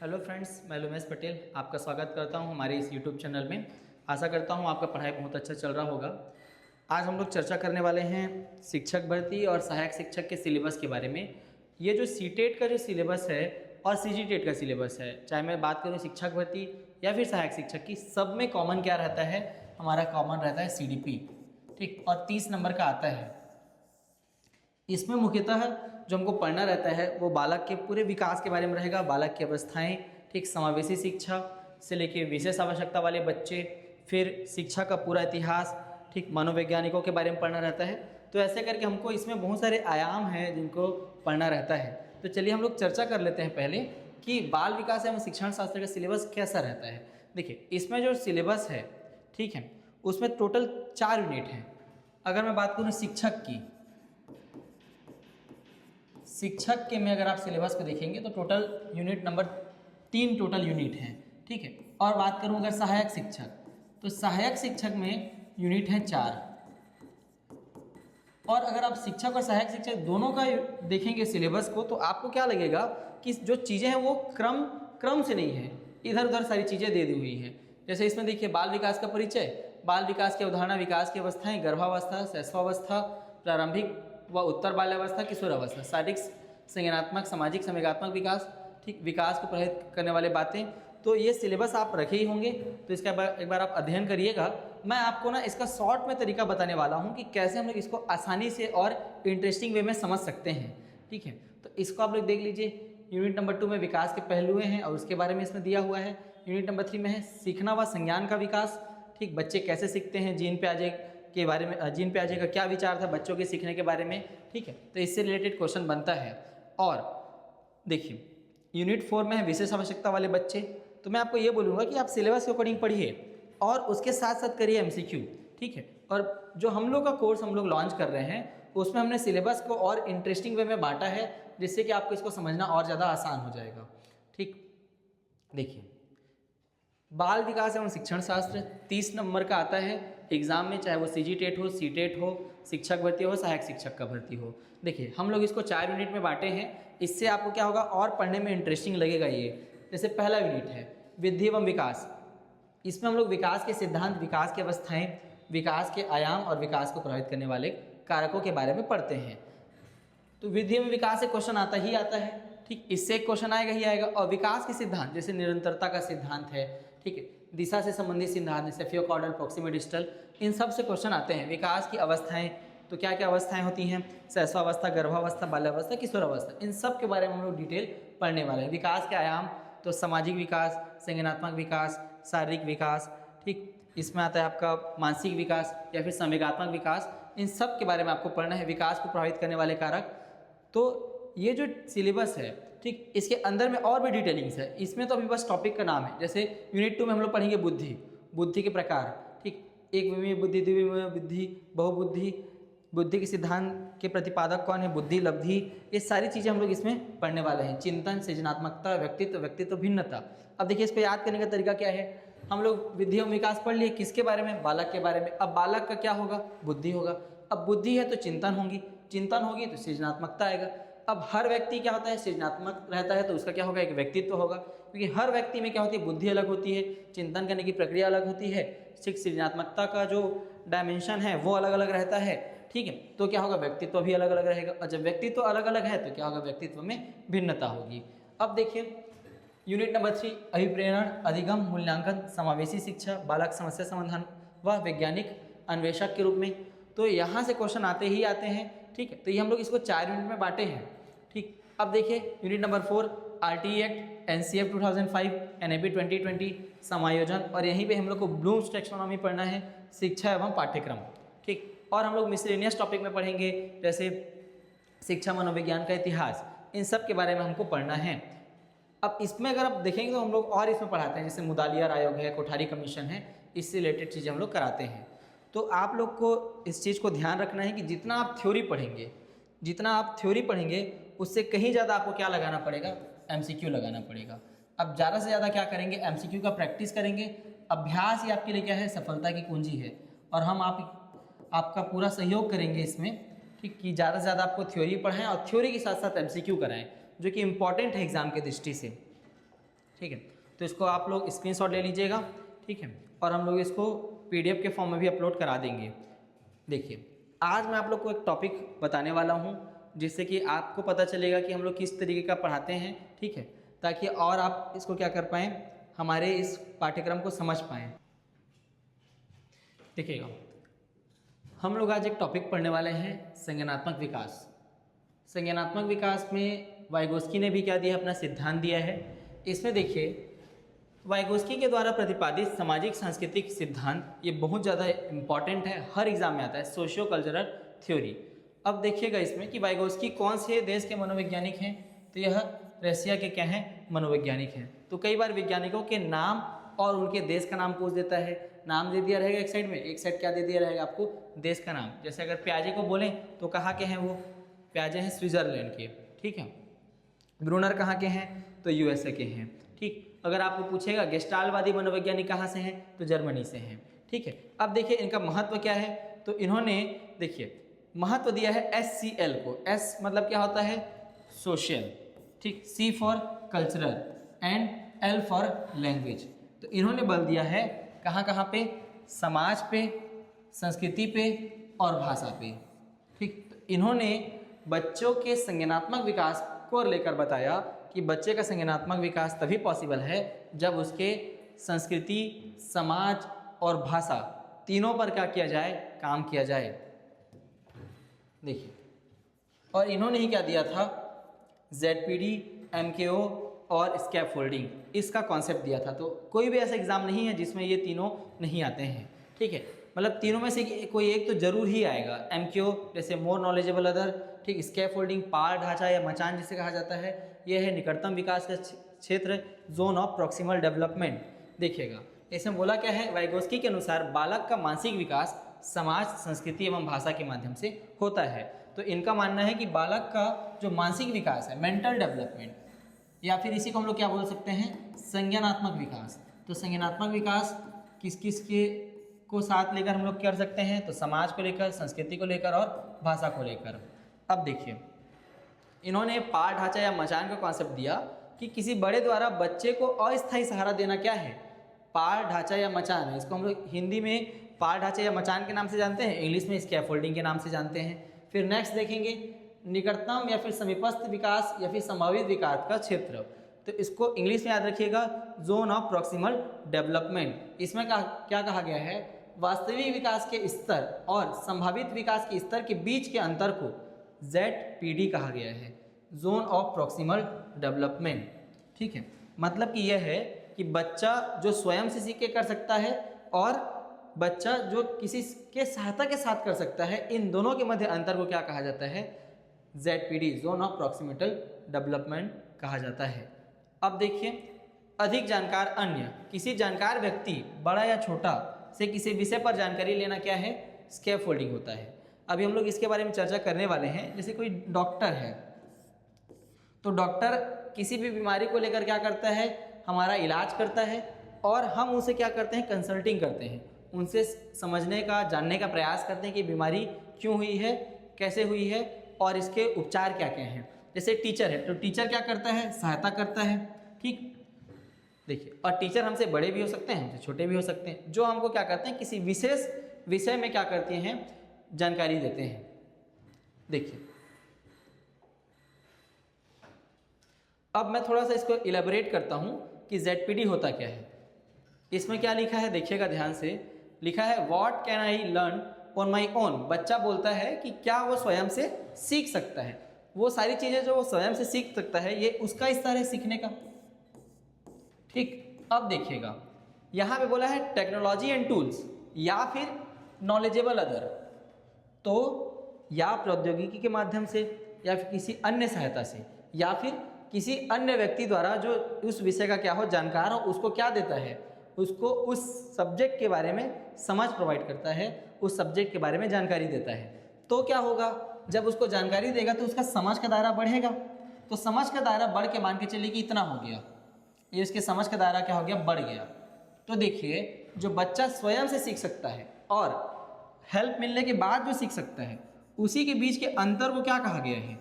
Hello friends, मैं लुमेश पटेल आपका स्वागत करता हूं हमारे इस यूट्यूब चैनल में। आशा करता हूं आपका पढ़ाई बहुत अच्छा चल रहा होगा। आज हम लोग चर्चा करने वाले हैं शिक्षक भर्ती और सहायक शिक्षक के सिलेबस के बारे में। ये जो सीटेट का जो सिलेबस है और सीजीटेट का सिलेबस है, चाहे मैं बात करूँ शिक्षक भर्ती या फिर सहायक शिक्षक की, सब में कॉमन क्या रहता है? हमारा कॉमन रहता है CDP, ठीक, और 30 नंबर का आता है। इसमें मुख्यतः जो हमको पढ़ना रहता है वो बालक के पूरे विकास के बारे में रहेगा, बालक की अवस्थाएं, ठीक, समावेशी शिक्षा से लेके विशेष आवश्यकता वाले बच्चे, फिर शिक्षा का पूरा इतिहास, ठीक, मनोवैज्ञानिकों के बारे में पढ़ना रहता है। तो ऐसे करके हमको इसमें बहुत सारे आयाम हैं जिनको पढ़ना रहता है। तो चलिए हम लोग चर्चा कर लेते हैं पहले कि बाल विकास एवं शिक्षण शास्त्र का सिलेबस कैसा रहता है। देखिए, इसमें जो सिलेबस है, ठीक है, उसमें टोटल 4 यूनिट हैं। अगर मैं बात करूँ शिक्षक के में अगर आप सिलेबस को देखेंगे तो total unit number 3 total unit हैं, ठीक है। और बात करूं अगर सहायक शिक्षक, तो सहायक शिक्षक में यूनिट है 4। और अगर आप शिक्षक और सहायक शिक्षक दोनों का देखेंगे सिलेबस को, तो आपको क्या लगेगा कि जो चीज़ें हैं वो क्रम से नहीं है, इधर उधर सारी चीज़ें दे दी हुई हैं। जैसे इसमें देखिए, बाल विकास का परिचय, बाल विकास की अवधारणा, विकास की अवस्थाएं, गर्भावस्था, शैशवावस्था, प्रारंभिक व उत्तर बाल्यावस्था, किशोरावस्था, शारीरिक, संज्ञानात्मक, सामाजिक, संवेगात्मक विकास, ठीक, विकास को प्रभावित करने वाले बातें। तो ये सिलेबस आप रखे ही होंगे, तो इसका एक बार आप अध्ययन करिएगा। मैं आपको ना इसका शॉर्ट में तरीका बताने वाला हूँ कि कैसे हम लोग इसको आसानी से और इंटरेस्टिंग वे में समझ सकते हैं, ठीक है। तो इसको आप लोग देख लीजिए। यूनिट नंबर 2 में विकास के पहलू हैं और उसके बारे में इसमें दिया हुआ है। यूनिट नंबर 3 में है सीखना व संज्ञान का विकास, ठीक, बच्चे कैसे सीखते हैं, जीन पियाजे के बारे में, जीन पियाजे का क्या विचार था बच्चों के सीखने के बारे में, ठीक है। तो इससे रिलेटेड क्वेश्चन बनता है। और देखिए, यूनिट 4 में है विशेष आवश्यकता वाले बच्चे। तो मैं आपको ये बोलूँगा कि आप सिलेबस के अकॉर्डिंग पढ़िए और उसके साथ साथ करिए MCQ, ठीक है। और जो हम लोग का कोर्स हम लोग लॉन्च कर रहे हैं उसमें हमने सिलेबस को और इंटरेस्टिंग वे में बांटा है, जिससे कि आपको इसको समझना और ज़्यादा आसान हो जाएगा, ठीक। देखिए, बाल विकास एवं शिक्षण शास्त्र 30 नंबर का आता है एग्जाम में, चाहे वो CGTET हो, CTET हो, शिक्षक भर्ती हो, सहायक शिक्षक का भर्ती हो। देखिए, हम लोग इसको 4 यूनिट में बांटे हैं। इससे आपको क्या होगा और पढ़ने में इंटरेस्टिंग लगेगा ये। जैसे पहला यूनिट है वृद्धि एवं विकास। इसमें हम लोग विकास के सिद्धांत, विकास की अवस्थाएं, विकास के आयाम और विकास को प्रभावित करने वाले कारकों के बारे में पढ़ते हैं। तो वृद्धि एवं विकास से क्वेश्चन आता ही आता है, ठीक, इससे एक क्वेश्चन आएगा ही आएगा। और विकास के सिद्धांत जैसे निरंतरता का सिद्धांत है, ठीक है, दिशा से संबंधित सिद्धांत जैसे फियोकॉर्डल, प्रॉक्सिमल डिस्टल, इन सब से क्वेश्चन आते हैं। विकास की अवस्थाएं, तो क्या क्या अवस्थाएं होती हैं, शैशवावस्था, गर्भावस्था, बाल्यावस्था, किशोरावस्था, इन सब के बारे में हम लोग डिटेल पढ़ने वाले हैं। विकास के आयाम, तो सामाजिक विकास, संज्ञानात्मक विकास, शारीरिक विकास, ठीक, इसमें आता है आपका मानसिक विकास या फिर संवेगात्मक विकास, इन सब के बारे में आपको पढ़ना है। विकास को प्रभावित करने वाले कारक। तो ये जो सिलेबस है, ठीक, इसके अंदर में और भी डिटेलिंग्स है। इसमें तो अभी बस टॉपिक का नाम है। जैसे यूनिट 2 में हम लोग पढ़ेंगे बुद्धि के प्रकार, ठीक, एक विमीय बुद्धि, द्विविमीय बुद्धि, बहुबुद्धि, बुद्धि के सिद्धांत के प्रतिपादक कौन है, बुद्धि, लब्धि, ये सारी चीज़ें हम लोग इसमें पढ़ने वाले हैं। चिंतन, सृजनात्मकता, व्यक्तित्व भिन्नता। अब देखिए, इसको याद करने का तरीका क्या है। हम लोग वृद्धि एवं विकास पढ़ लिए, किसके बारे में, बालक के बारे में। अब बालक का क्या होगा, बुद्धि होगा। अब बुद्धि है तो चिंतन होगी, चिंतन होगी तो सृजनात्मकता आएगा। अब हर व्यक्ति क्या होता है, सृजनात्मक रहता है, तो उसका क्या होगा, एक व्यक्तित्व होगा। क्योंकि हर व्यक्ति में क्या होती है, बुद्धि अलग होती है, चिंतन करने की प्रक्रिया अलग होती है, सृजनात्मकता का जो डायमेंशन है वो अलग अलग रहता है, ठीक है। तो क्या होगा, व्यक्तित्व भी अलग अलग रहेगा। और जब व्यक्तित्व अलग अलग है तो क्या होगा, व्यक्तित्व में भिन्नता होगी। अब देखिए, यूनिट नंबर 3 अभिप्रेरण, अधिगम, मूल्यांकन, समावेशी शिक्षा, बालक समस्या समाधान व वैज्ञानिक अन्वेषक के रूप में। तो यहाँ से क्वेश्चन आते ही आते हैं, ठीक है। तो ये हम लोग इसको 4 यूनिट में बांटे हैं, ठीक। अब देखिए, unit number 4 RTE act, NCF 2005, NAP 2020, समायोजन, और यहीं पे हम लोग को ब्लूम्स टैक्सोनॉमी पढ़ना है, शिक्षा एवं पाठ्यक्रम, ठीक। और हम लोग मिसलेनियस टॉपिक में पढ़ेंगे जैसे शिक्षा, मनोविज्ञान का इतिहास, इन सब के बारे में हमको पढ़ना है। अब इसमें अगर आप देखेंगे तो हम लोग और इसमें पढ़ाते हैं, जैसे मुदालियार आयोग है, कोठारी कमीशन है, इससे रिलेटेड चीज़ें हम लोग कराते हैं। तो आप लोग को इस चीज़ को ध्यान रखना है कि जितना आप थ्योरी पढ़ेंगे उससे कहीं ज़्यादा आपको क्या लगाना पड़ेगा, MCQ लगाना पड़ेगा। अब ज़्यादा से ज़्यादा क्या करेंगे, MCQ का प्रैक्टिस करेंगे। अभ्यास ही आपके लिए क्या है, सफलता की कुंजी है। और हम आपका पूरा सहयोग करेंगे इसमें, ठीक, कि ज़्यादा से ज़्यादा आपको थ्योरी पढ़ाएं और थ्योरी के साथ साथ MCQ कराएं, जो कि इम्पॉर्टेंट है एग्जाम के दृष्टि से, ठीक है। तो इसको आप लोग स्क्रीनशॉट ले लीजिएगा, ठीक है, और हम लोग इसको PDF के फॉर्म में भी अपलोड करा देंगे। देखिए, आज मैं आप लोग को एक टॉपिक बताने वाला हूँ जिससे कि आपको पता चलेगा कि हम लोग किस तरीके का पढ़ाते हैं, ठीक है, ताकि और आप इसको क्या कर पाएँ, हमारे इस पाठ्यक्रम को समझ पाएँ। देखिएगा, हम लोग आज एक टॉपिक पढ़ने वाले हैं, संज्ञानात्मक विकास। संज्ञानात्मक विकास में वाइगोस्की ने भी क्या दिया, अपना सिद्धांत दिया है। इसमें देखिए, वाइगोस्की के द्वारा प्रतिपादित सामाजिक सांस्कृतिक सिद्धांत ये बहुत ज़्यादा इम्पॉर्टेंट है, हर एग्जाम में आता है, सोशियो कल्चरल थ्योरी। अब देखिएगा इसमें कि वाइगोस्की कौन से देश के मनोवैज्ञानिक हैं, तो यह रशिया के क्या हैं, मनोवैज्ञानिक हैं। तो कई बार वैज्ञानिकों के नाम और उनके देश का नाम पूछ देता है, नाम दे दिया रहेगा एक साइड में, एक साइड क्या दे दिया रहेगा आपको, देश का नाम। जैसे अगर प्याजे को बोलें तो कहाँ के हैं वो, प्याजे हैं स्विट्जरलैंड के, ठीक है। ब्रूनर कहाँ के हैं, तो USA के हैं, ठीक। अगर आपको पूछेगा गेस्टाल्टवादी मनोवैज्ञानिक कहाँ से हैं, तो जर्मनी से हैं, ठीक है। अब देखिए इनका महत्व क्या है, तो इन्होंने देखिए महत्व दिया है SCL को। S मतलब क्या होता है, सोशल, ठीक, C for cultural and L for language. तो इन्होंने बल दिया है कहाँ कहाँ पे, समाज पे, संस्कृति पे और भाषा पे, ठीक। तो इन्होंने बच्चों के संज्ञानात्मक विकास को लेकर बताया कि बच्चे का संज्ञानात्मक विकास तभी पॉसिबल है जब उसके संस्कृति, समाज और भाषा तीनों पर क्या किया जाए, काम किया जाए। देखिए, और इन्होंने ही क्या दिया था, ZPD, MKO और स्कैफोल्डिंग, इसका कॉन्सेप्ट दिया था। तो कोई भी ऐसा एग्जाम नहीं है जिसमें ये तीनों नहीं आते हैं, ठीक है। मतलब तीनों में से कोई एक तो जरूर ही आएगा। MKO जैसे मोर नॉलेजेबल अदर, ठीक। स्कैफोल्डिंग पार ढांचा या मचान जिसे कहा जाता है, यह है निकटतम विकास का क्षेत्र, जोन ऑफ प्रॉक्सिमल डेवलपमेंट। देखिएगा इसमें बोला क्या है, वाइगोस्की के अनुसार बालक का मानसिक विकास समाज, संस्कृति एवं भाषा के माध्यम से होता है। तो इनका मानना है कि बालक का जो मानसिक विकास है, मेंटल डेवलपमेंट, या फिर इसी को हम लोग क्या बोल सकते हैं, संज्ञानात्मक विकास। तो संज्ञानात्मक विकास किस किस के को साथ लेकर हम लोग कर सकते हैं, तो समाज को लेकर, संस्कृति को लेकर और भाषा को लेकर। अब देखिए, इन्होंने पार ढांचा या मचान का कॉन्सेप्ट दिया कि किसी बड़े द्वारा बच्चे को अस्थायी सहारा देना क्या है, पार ढांचा या मचान है। इसको हम लोग हिंदी में पार ढांचा या मचान के नाम से जानते हैं, इंग्लिश में स्कैफोल्डिंग के नाम से जानते हैं। फिर नेक्स्ट देखेंगे निकटतम या फिर समीपस्थ विकास या फिर संभावित विकास का क्षेत्र। तो इसको इंग्लिश में याद रखिएगा, जोन ऑफ प्रॉक्सिमल डेवलपमेंट। इसमें क्या कहा गया है, वास्तविक विकास के स्तर और संभावित विकास के स्तर के बीच के अंतर को ZPD कहा गया है, जोन ऑफ प्रॉक्सिमल डेवलपमेंट, ठीक है। मतलब कि यह है कि बच्चा जो स्वयं से सीख के कर सकता है और बच्चा जो किसी के सहायता के साथ कर सकता है, इन दोनों के मध्य अंतर को क्या कहा जाता है, ZPD, zone of proximal development कहा जाता है। अब देखिए, अधिक जानकार अन्य, किसी जानकार व्यक्ति बड़ा या छोटा से किसी विषय पर जानकारी लेना क्या है, स्कैफोल्डिंग होता है। अभी हम लोग इसके बारे में चर्चा करने वाले हैं। जैसे कोई डॉक्टर है, तो डॉक्टर किसी भी बीमारी को लेकर क्या करता है, हमारा इलाज करता है और हम उनसे क्या करते हैं, कंसल्टिंग करते हैं, उनसे समझने का, जानने का प्रयास करते हैं कि बीमारी क्यों हुई है, कैसे हुई है और इसके उपचार क्या क्या हैं। जैसे टीचर है, तो टीचर क्या करता है, सहायता करता है, ठीक। देखिए, और टीचर हमसे बड़े भी हो सकते हैं, हमसे छोटे भी हो सकते हैं, जो हमको क्या करते हैं, किसी विशेष विषय में क्या करते हैं, जानकारी देते हैं। देखिए, अब मैं थोड़ा सा इसको इलेबोरेट करता हूं कि ZPD होता क्या है। इसमें क्या लिखा है, देखिएगा ध्यान से, लिखा है what can I learn on my own. बच्चा बोलता है कि क्या वो स्वयं से सीख सकता है, वो सारी चीजें जो वो स्वयं से सीख सकता है, ये उसका स्तर है सीखने का, ठीक। अब देखिएगा, यहाँ पे बोला है टेक्नोलॉजी एंड टूल्स या फिर नॉलेजेबल अदर, तो या प्रौद्योगिकी के माध्यम से या फिर किसी अन्य सहायता से या फिर किसी अन्य व्यक्ति द्वारा जो उस विषय का क्या हो, जानकार हो, उसको क्या देता है, उसको उस सब्जेक्ट के बारे में समझ प्रोवाइड करता है, उस सब्जेक्ट के बारे में जानकारी देता है। तो क्या होगा, जब उसको जानकारी देगा तो उसका समझ का दायरा बढ़ेगा। तो समझ का दायरा बढ़ के मान के चलिए कि इतना हो गया, ये उसके समझ का दायरा क्या हो गया, बढ़ गया। तो देखिए, जो बच्चा स्वयं से सीख सकता है और हेल्प मिलने के बाद जो सीख सकता है, उसी के बीच के अंतर को क्या कहा गया है,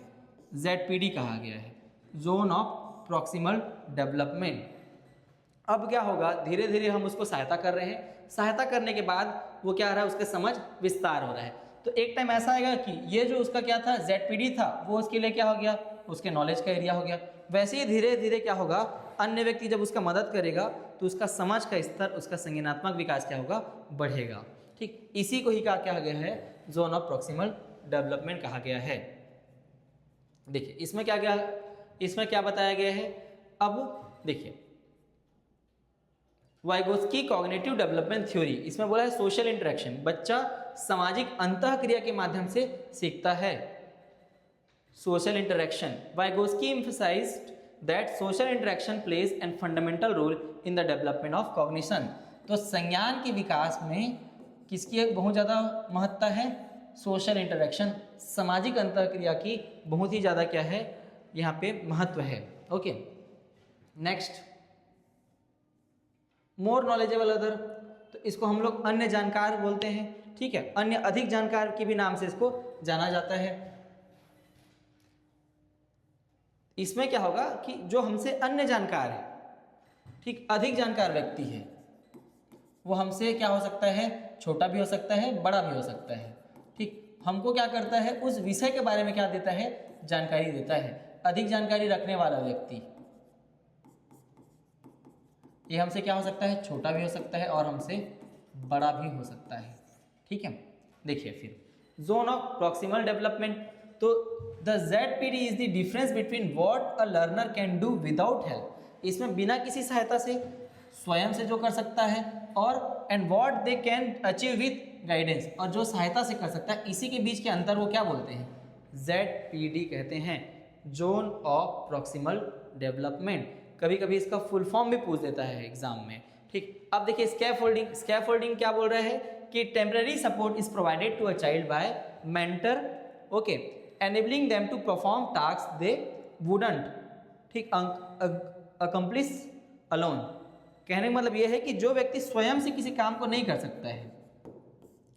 ZPD कहा गया है, जोन ऑफ प्रॉक्सिमल डेवलपमेंट, अब क्या होगा, धीरे धीरे हम उसको सहायता कर रहे हैं, सहायता करने के बाद वो क्या आ रहा है, उसका समझ विस्तार हो रहा है। तो एक टाइम ऐसा आएगा कि ये जो उसका क्या था ZPD था, वो उसके लिए क्या हो गया, उसके नॉलेज का एरिया हो गया। वैसे ही धीरे धीरे क्या होगा, अन्य व्यक्ति जब उसका मदद करेगा तो उसका समझ का स्तर, उसका संज्ञानात्मक विकास क्या होगा, बढ़ेगा। ठीक, इसी को ही कहा गया है जोन ऑफ प्रॉक्सिमल डेवलपमेंट कहा गया है। देखिए इसमें क्या बताया गया है। अब देखिए वाइगोस्की कॉग्निटिव डेवलपमेंट थ्योरी, इसमें बोला है सोशल इंटरेक्शन, बच्चा सामाजिक अंतःक्रिया के माध्यम से सीखता है। Social interaction, Vygotsky emphasised that social interaction plays an fundamental role in the development of cognition. तो संज्ञान के विकास में किसकी बहुत ज़्यादा महत्ता है, सोशल इंटरेक्शन, सामाजिक अंतःक्रिया की बहुत ही ज़्यादा क्या है यहाँ पे महत्व है। Okay, next more knowledgeable other, तो इसको हम लोग अन्य जानकार बोलते हैं। ठीक है, अन्य अधिक जानकार के भी नाम से इसको जाना जाता है। इसमें क्या होगा कि जो हमसे अन्य जानकार है, ठीक, अधिक जानकार व्यक्ति है, वो हमसे क्या हो सकता है, छोटा भी हो सकता है, बड़ा भी हो सकता है। ठीक, हमको क्या करता है, उस विषय के बारे में क्या देता है, जानकारी देता है। अधिक जानकारी रखने वाला व्यक्ति, ये हमसे क्या हो सकता है, छोटा भी हो सकता है और हमसे बड़ा भी हो सकता है। ठीक है, देखिए फिर जोन ऑफ प्रॉक्सिमल डेवलपमेंट, तो the ZPD is the difference between what a learner can do without help, इसमें बिना किसी सहायता से स्वयं से जो कर सकता है, और and what they can achieve with guidance, और जो सहायता से कर सकता है, इसी के बीच के अंतर वो क्या बोलते हैं, ZPD कहते हैं, जोन ऑफ प्रॉक्सिमल डेवलपमेंट। कभी कभी इसका फुल फॉर्म भी पूछ देता है एग्जाम में। ठीक, अब देखिए स्कैफोल्डिंग, स्कैफोल्डिंग क्या बोल रहा है कि temporary support is provided to a child by mentor, okay, enabling them to perform task they wouldn't, ठीक, अकम्प्लिश अलोन। कहने का मतलब यह है कि जो व्यक्ति स्वयं से किसी काम को नहीं कर सकता है,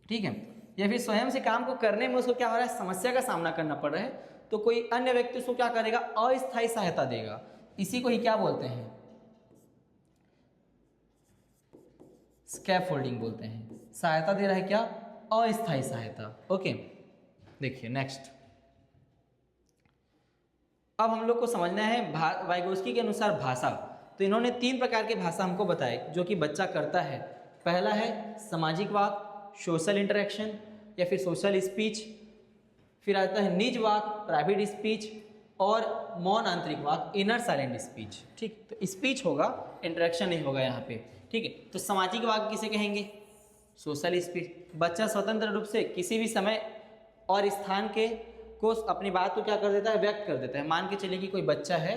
ठीक है, या फिर स्वयं से काम को करने में उसको क्या हो रहा है, समस्या का सामना करना पड़ रहा है, तो कोई अन्य व्यक्ति उसको क्या करेगा, अस्थायी सहायता देगा। इसी को ही क्या बोलते हैं, स्कैफोल्डिंग बोलते हैं। सहायता दे रहा है क्या, अस्थायी सहायता। ओके, देखिए नेक्स्ट, अब हम लोग को समझना है वाइगोस्की के अनुसार भाषा। तो इन्होंने 3 प्रकार के भाषा हमको बताए जो कि बच्चा करता है। पहला है सामाजिक वाक, सोशल इंटरेक्शन या फिर सोशल स्पीच, फिर आता है निज वाक, प्राइवेट स्पीच, और मौन आंतरिक वाक, इनर साइलेंट स्पीच। ठीक, तो स्पीच होगा, इंटरेक्शन नहीं होगा यहाँ पे। ठीक है, तो सामाजिक वाक किसे कहेंगे, सोशल स्पीच। बच्चा स्वतंत्र रूप से किसी भी समय और स्थान के को अपनी बात को क्या कर देता है, व्यक्त कर देता है। मान के चलिए कि कोई बच्चा है,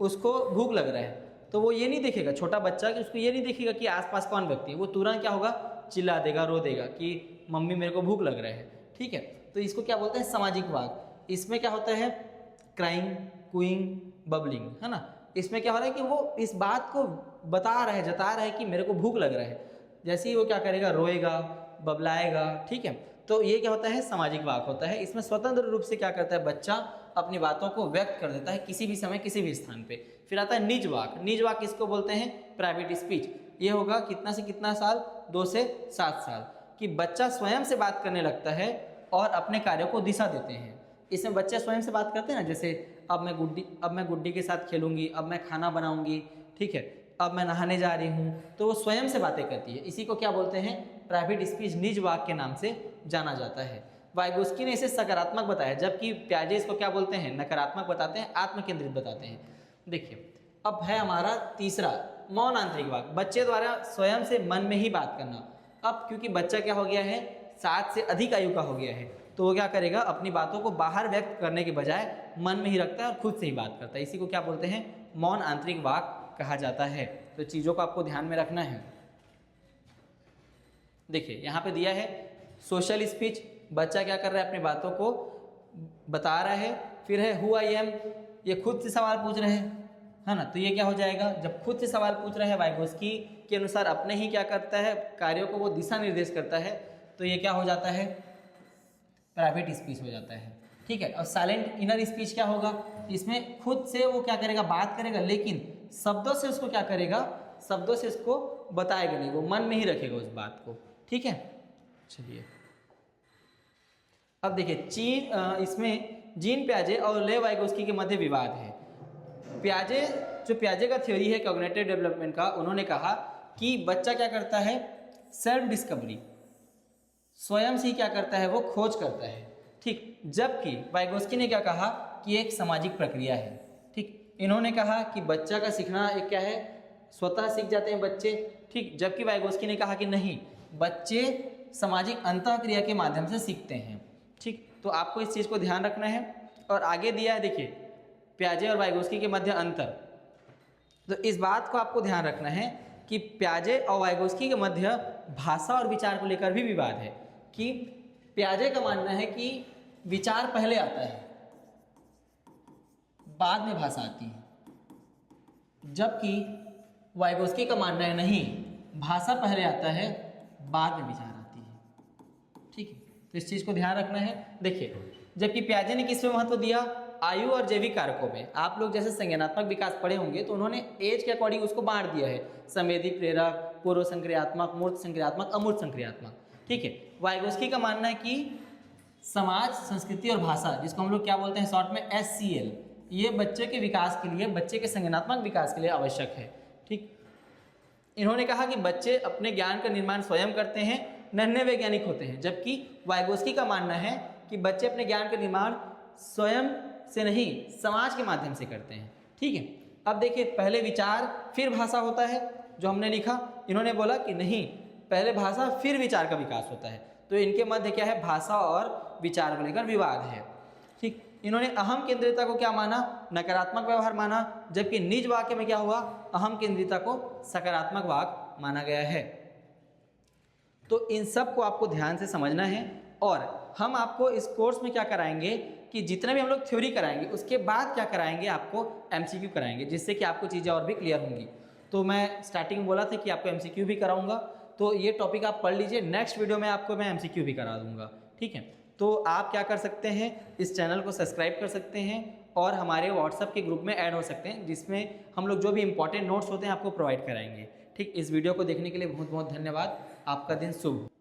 उसको भूख लग रहा है, तो वो ये नहीं देखेगा, छोटा बच्चा, कि उसको ये नहीं देखेगा कि आसपास कौन व्यक्ति है, वो तुरंत क्या होगा, चिल्ला देगा, रो देगा कि मम्मी मेरे को भूख लग रहा है। ठीक है, तो इसको क्या बोलते हैं, सामाजिक वाक। इसमें क्या होता है, क्राइंग, कूइंग, बबलिंग, है ना। इसमें क्या हो रहा है कि वो इस बात को बता रहा है, जता रहा है कि मेरे को भूख लग रहा है। जैसे ही वो क्या करेगा, रोएगा, बबलाएगा। ठीक है, तो ये क्या होता है, सामाजिक वाक होता है। इसमें स्वतंत्र रूप से क्या करता है, बच्चा अपनी बातों को व्यक्त कर देता है किसी भी समय, किसी भी स्थान पे। फिर आता है निज वाक। निज वाक किसको बोलते हैं, प्राइवेट स्पीच। ये होगा कितना से कितना साल, 2 से 7 साल, कि बच्चा स्वयं से बात करने लगता है और अपने कार्यों को दिशा देते हैं। इसमें बच्चे स्वयं से बात करते हैं ना, जैसे अब मैं गुड्डी के साथ खेलूंगी, अब मैं खाना बनाऊंगी, ठीक है, अब मैं नहाने जा रही हूँ, तो वो स्वयं से बातें करती है। इसी को क्या बोलते हैं, प्राइवेट स्पीच, निज वाक के नाम से जाना जाता है। वाइगोस्की ने इसे सकारात्मक बताया, जबकि पियाजे इसको क्या बोलते हैं, नकारात्मक बताते हैं, आत्मकेंद्रित बताते हैं। देखिए अब है हमारा तीसरा, मौन आंतरिक वाक, बच्चे द्वारा स्वयं से मन में ही बात करना। अब क्योंकि बच्चा क्या हो गया है, 7 से अधिक आयु का हो गया है, तो वो क्या करेगा, अपनी बातों को बाहर व्यक्त करने के बजाय मन में ही रखता है और खुद से ही बात करता है। इसी को क्या बोलते हैं, मौन आंतरिक वाक कहा जाता है। तो चीज़ों को आपको ध्यान में रखना है। देखिए यहाँ पे दिया है सोशल स्पीच, बच्चा क्या कर रहा है, अपनी बातों को बता रहा है। फिर है हु आई एम, ये खुद से सवाल पूछ रहे हैं, है ना। तो ये क्या हो जाएगा, जब खुद से सवाल पूछ रहे हैं, वाइगोस्की के अनुसार अपने ही क्या करता है, कार्यों को वो दिशा निर्देश करता है, तो ये क्या हो जाता है, प्राइवेट स्पीच हो जाता है। ठीक है, और साइलेंट इनर स्पीच क्या होगा, इसमें खुद से वो क्या करेगा, बात करेगा, लेकिन शब्दों से उसको क्या करेगा, शब्दों से इसको बताएगा नहीं, वो मन में ही रखेगा उस बात को। ठीक है, चलिए अब देखिए इसमें जीन पियाजे और लेव वाइगोस्की के मध्य विवाद है। पियाजे का थ्योरी है कॉग्निटिव डेवलपमेंट का, उन्होंने कहा कि बच्चा क्या करता है, सेल्फ डिस्कवरी, स्वयं से ही क्या करता है, वो खोज करता है। ठीक, जबकि वाइगोस्की ने क्या कहा कि एक सामाजिक प्रक्रिया है। ठीक, इन्होंने कहा कि बच्चा का सीखना एक क्या है, स्वतः सीख जाते हैं बच्चे। ठीक, जबकि वाइगोस्की ने कहा कि नहीं, बच्चे सामाजिक अंतःक्रिया के माध्यम से सीखते हैं। ठीक, तो आपको इस चीज़ को ध्यान रखना है। और आगे दिया है देखिए पियाजे और वाइगोस्की के मध्य अंतर, तो इस बात को आपको ध्यान रखना है कि पियाजे और वाइगोस्की के मध्य भाषा और विचार को लेकर भी विवाद है। कि पियाजे का मानना है कि विचार पहले आता है, बाद में भाषा आती है, जबकि वाइगोस्की का मानना है नहीं, भाषा पहले आता है, बाद में विचार आती है। ठीक है, तो इस चीज़ को ध्यान रखना है। देखिए, जबकि पियाजे ने किसमें महत्व दिया, आयु और जैविक कारकों में। आप लोग जैसे संज्ञानात्मक विकास पढ़े होंगे तो उन्होंने एज के अकॉर्डिंग उसको बांट दिया है, संवेदी प्रेरक, पूर्व संक्रियात्मक, मूर्त संक्रियात्मक, अमूर्त संक्रियात्मक। ठीक है, वाइगोस्की का मानना है कि समाज, संस्कृति और भाषा, जिसको हम लोग क्या बोलते हैं शॉर्ट में SCL, ये बच्चे के विकास के लिए, बच्चे के संज्ञानात्मक विकास के लिए आवश्यक है। ठीक, इन्होंने कहा कि बच्चे अपने ज्ञान का निर्माण स्वयं करते हैं, नन्हे वैज्ञानिक होते हैं। जबकि वाइगोस्की का मानना है कि बच्चे अपने ज्ञान का निर्माण स्वयं से नहीं, समाज के माध्यम से करते हैं। ठीक है, अब देखिए पहले विचार फिर भाषा होता है, जो हमने लिखा। इन्होंने बोला कि नहीं, पहले भाषा फिर विचार का विकास होता है। तो इनके मध्य क्या है, भाषा और विचार को लेकर विवाद है। ठीक, इन्होंने अहम केंद्रियता को क्या माना, नकारात्मक व्यवहार माना, जबकि निज वाक्य में क्या हुआ, अहम केंद्रियता को सकारात्मक वाक्य माना गया है। तो इन सब को आपको ध्यान से समझना है। और हम आपको इस कोर्स में क्या कराएंगे कि जितना भी हम लोग थ्योरी कराएंगे उसके बाद क्या कराएंगे, आपको MCQ कराएंगे, जिससे कि आपको चीज़ें और भी क्लियर होंगी। तो मैं स्टार्टिंग में बोला था कि आपको MCQ भी कराऊंगा, तो ये टॉपिक आप पढ़ लीजिए। नेक्स्ट वीडियो में आपको मैं MCQ भी करा दूंगा। ठीक है, तो आप क्या कर सकते हैं, इस चैनल को सब्सक्राइब कर सकते हैं और हमारे व्हाट्सएप के ग्रुप में ऐड हो सकते हैं, जिसमें हम लोग जो भी इंपॉर्टेंट नोट्स होते हैं आपको प्रोवाइड कराएंगे। ठीक, इस वीडियो को देखने के लिए बहुत बहुत धन्यवाद। आपका दिन शुभ हो।